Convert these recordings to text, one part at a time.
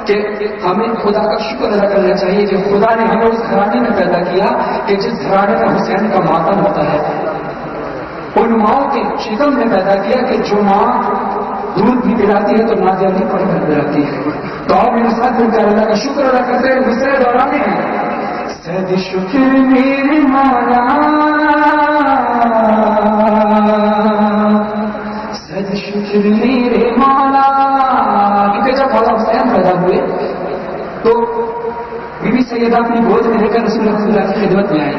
کہ ہمیں خدا کا شکر ادا کرنا چاہیے کہ خدا نے ہمیں اس گھرانے میں پیدا کیا کہ جس گھرانے میں حسین کا ماتم ہوتا ہے، ان ماؤں کے شکم میں پیدا کیا کہ جو ماں دودھ بھی پلاتی ہے تو نادیہ بھی پڑھ کر پلاتی ہے. تو آپ میرے ساتھ مل کر اللہ کا شکر ادا کرتے ہیں، دوسرے دہرانے ہیں. سد شکر میرے مولا، سد شکر میرے مولا. کیونکہ جب مولا حسین پیدا ہوئے تو بی بی سیدہ اپنی گود میں لے کر رسول اللہ کی خدمت میں آئی.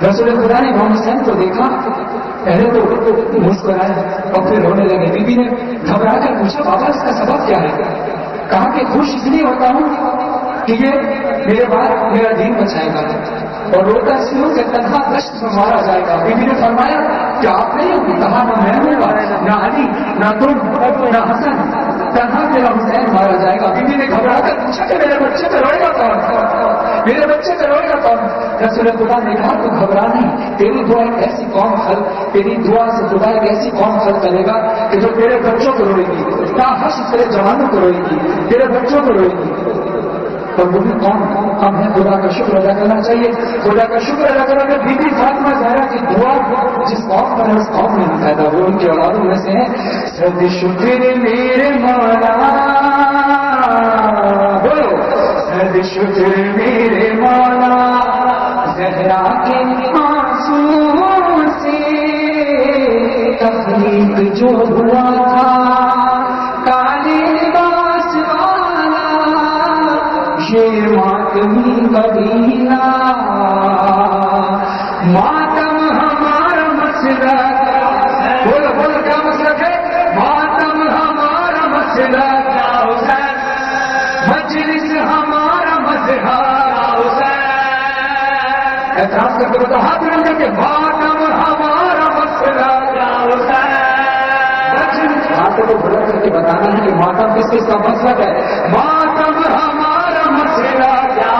رسول خدا نے امام حسین کو دیکھا، پہلے تو مسکرائے اور پھر رونے لگے. بی بی نے گھبرا کر پوچھا بابا اس کا سبب کیا ہے؟ کہا کہ خوش اس لیے ہوتا ہوں کہ یہ میرے بعد میرا دین بچائے گا، اور روتا اس لیے کہ تنہا دشت میں مارا جائے گا. بی بی نے فرمایا کہ آپ نہیں ہوں. کہا نہ میں ہوں گا، نہ علی، نہ تم، نہ حسن، تنہا میرا حسین مارا جائے گا. بی بی نے گھبرا کر پوچھا کہ میرے بچے کا روئے گا کون؟ میرے بچے کا روئے گا کون؟ رسول خدا نے کہا تو گھبرا نہیں، تیری دعا ایک ایسی قوم خلق، تیری دعا سے خدا ایک ایسی قوم خلق کرے گا کہ جو تیرے بچوں کو روئے گی، حشر تیرے جوانوں کو روئے گی، تیرے بچوں کو روئے گی. اور وہ بھی قوم ہمیں خدا کا شکر ادا کرنا چاہیے. خدا کا شکر ادا کرنا. بی بی فاطمہ زہرا کی دعا جس قوم پر اس قوم میں پیدا ہوئے ان کے اولادوں میں سے ہے. سد شکر میرے مولا، بولو سد شکر میرے مولا، زہرا کے آنسو سے تخلیق جو ہوا تھا، کالے لباس والا یہ ماتمی قبیلہ، ماتم ہمارا مسلک. بولو بولو کیا مسلک ہے؟ ماتم ہمارا مسلک، مجلس ہمارا مذہب. اعتراض کر کے بتا ہاتھ مل کے ماتم ہمارا مسلک. ہاتھ کو بڑا کر کے بتانا ہے کہ ماتم کس چیز کا مسلک ہے. ماتم ہمارا مسلک،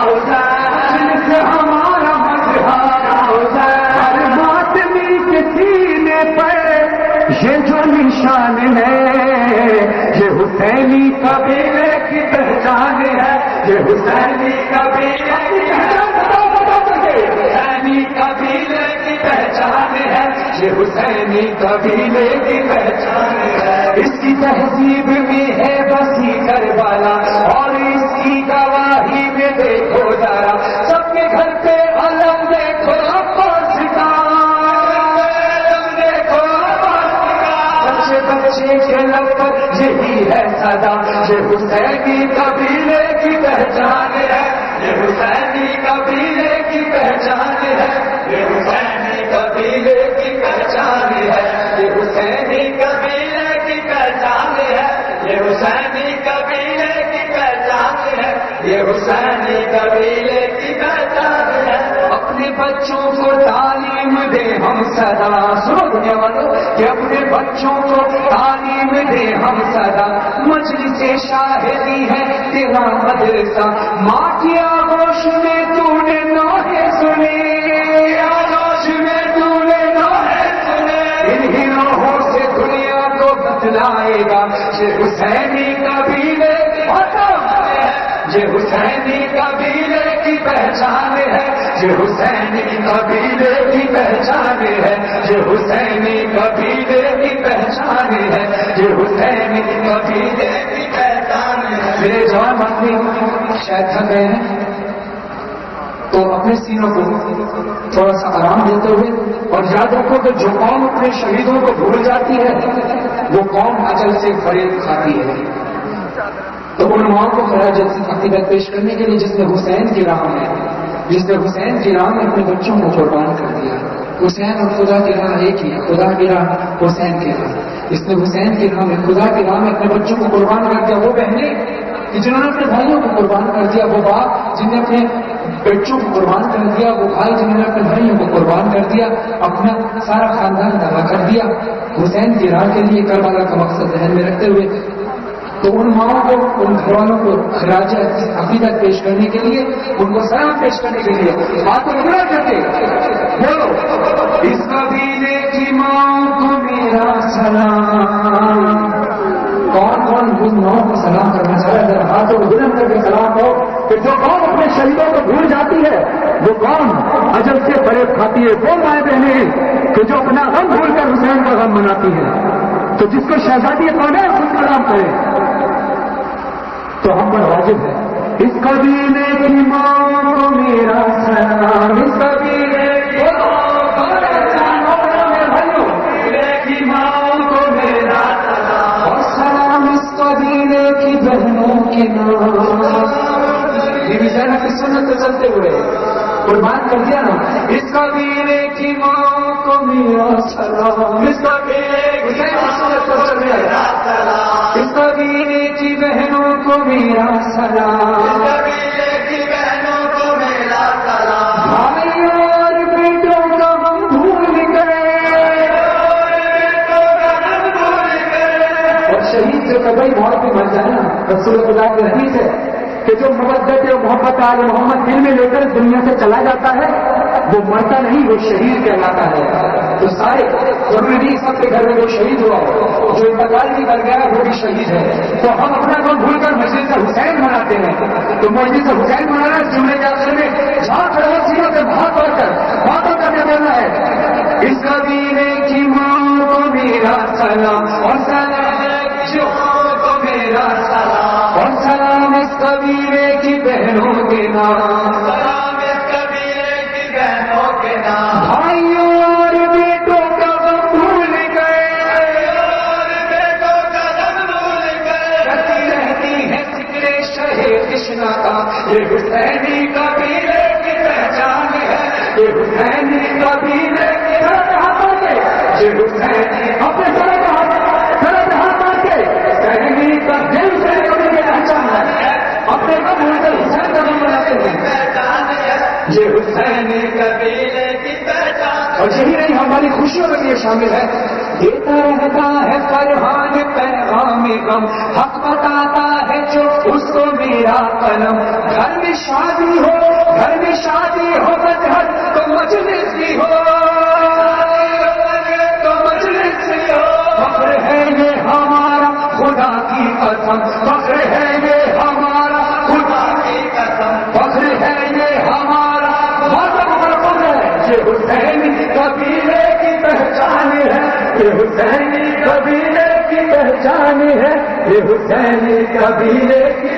مجلس ہمارا مذہب. ہر ماتمی کے سینے پر یہ جو نشان ہے، یہ حسینی قبیلے کی پہچان ہے. یہ حسینی قبیلے کی قبیلے کی پہچان ہے. یہ حسینی قبیلے کی پہچان ہے. اس کی تہذیب میں ہے بسی کربلا، اور اس کی گواہی میں دیکھو ذرا سب کے گھر پہ علم دیکھو بچے کے لب پر یہی ہے صدا. یہ حسینی قبیلے کی پہچان ہے. یہ حسینی قبیلے کی پہچان ہے. یہ حسینی قبیلے کی پہچان ہے. یہ حسینی قبیلے کی پہچان ہے. یہ حسینی قبیلے کی پہچان ہے. یہ حسینی قبیلے کی پہچان ہے. اپنے بچوں کو تعلیم دے ہم سدا. سنو دنیا والوں کہ اپنے بچوں کو تعلیم دے ہم سدا. مجلس شاہدی ہے تیرا مدرسہ. ماں کی آغوش میں تو نے نوحے سنے، آغوش میں تو نے نوحے سنے. انہی نوحوں سے دنیا کو بتلائے گا. یہ حسینی قبیلے کی پہچان ہے. یہ حسینی قبیلے کی پہچان ہے. یہ حسینی قبیلے کی پہچان ہے. یہ حسینی قبیلے کی پہچان ہے. یہ حسینی قبیلے کی پہچان ہے. میرے جوان آدمی شاید تھک گئے ہیں تو اپنے سینوں کو تھوڑا سا آرام دیتے ہوئے، اور یاد رکھو کہ جو قوم اپنے شہیدوں کو بھول جاتی ہے وہ قوم اجل سے فریب کھاتی ہے. تو ان ماں کو خراج عقیدت پیش کرنے کے لیے جس نے حسین کی راہ میں اپنے بچوں کو قربان کر دیا. حسین اور خدا کی راہ ایک ہی ہے. خدا کی راہ، حسین کی راہ. اس نے حسین کی راہ میں، خدا کی راہ میں اپنے بچوں کو قربان کر دیا. وہ بہنیں جنہوں نے اپنے بھائیوں کو قربان کر دیا، وہ باپ جن نے اپنے بچوں کو قربان کر دیا، وہ بھائی جنہوں نے اپنے بھائیوں کو قربان کر دیا، اپنا سارا خاندان تباہ کر دیا حسین کی راہ کے لیے. کربلا کا مقصد ذہن میں رکھتے ہوئے تو ان ماؤں کو، ان گھر والوں کو خراج عقیدت پیش کرنے کے لیے، ان کو سلام پیش کرنے کے لیے باتوں پورا کرتے بولو اس قبیلے کی ماں کو میرا سلام. کون کون ان نو کو سلام کرنا چاہ رہا ہے؟ ذرا ہاتھوں کو بلند کر کے سلام دو کہ جو قوم اپنے شہیدوں کو بھول جاتی ہے وہ قوم اجل سے فریب کھاتی ہے. وہ مائیں بہنیں کہ جو اپنا غم بھول کر حسین کا غم مناتی ہے. تو جس کو شہزادی کونین خود سلام کرے تو ہم پر واجب ہے اس قبیلے کی ماں کو میرا سلام. اس قبیلے کی ماں کو میرا سلام اور سلام اس قبیلے کی بہنوں کے نام. بیوی زینب کی سنت سے چلتے ہوئے قربان کر دیا نا. اس قبیلے کی ماں کو میرا سلام. اس قبیلے کی سنت کو چل رہا ہے. اس قبیلے کی بہنوں کو میرا سلام. اس قبیلے کی بہنوں کو میرا سلام. بھائی اور بیٹوں کا ہم بھول گئے اور شہید جو کبھی موت بھی مر جائے نا رسول خدا کی حدیث ہے کہ جو مودت و محبت آل محمد دل میں لے کر دنیا سے چلا جاتا ہے وہ مرتا نہیں، وہ شہید کہلاتا ہے. تو سارے ضروری نہیں سب کے گھر میں وہ شہید ہوا جو انتقال بھی کر گیا وہ بھی شہید ہے. تو ہم اپنا کام بھول کر مسجد حسین مناتے ہیں. تو مسجد حسین منانا اس جملے کے آخر میں جہاں کھڑے ہو سیروں سے بات پڑھ کر باتوں کرنے دینا ہے. اس قبیلے کی ماں کو میرا سلام اور سلام کو میرا سلام اور سلام اس قبیلے کی بہنوں کے نام. سلام اس قبیلے کی بہنوں کے نام. بھائیوں اور بیٹوں کا غم بھول گئے اور بیٹوں کا غم بھول گئے. رہتی رہتی ہے ذکر شہ کشنا کا. یہ حسینی قبیلے کی پہچان ہے. یہ حسینی قبیلے کی یہ حسینی اپنے سر کا دل سے کبھی کی پہچان ہے. اپنے کا بھول کر حسین کا نام بناتے ہیں. یہ حسینی قبیلے کی پہچان. اور یہی نہیں ہماری خوشیوں میں یہ شامل ہے. دیتا رہتا ہے فرحان پیغام غم حق بتاتا ہے جو اس کو میرا قلم. گھر میں شادی ہو گھر میں شادی ہو مذہب تو مجلس بھی ہو تو مجلس بھی ہو. فخر ہے یہ ہمارا خدا کی قسم. فخر ہے یہ ہمارا خدا کی قسم. فخر ہے یہ ہمارا فخر ہے. یہ حسینی قبیلے کی پہچان ہے. یہ حسینی قبیلے کی پہچان ہے. یہ حسینی قبیلے کی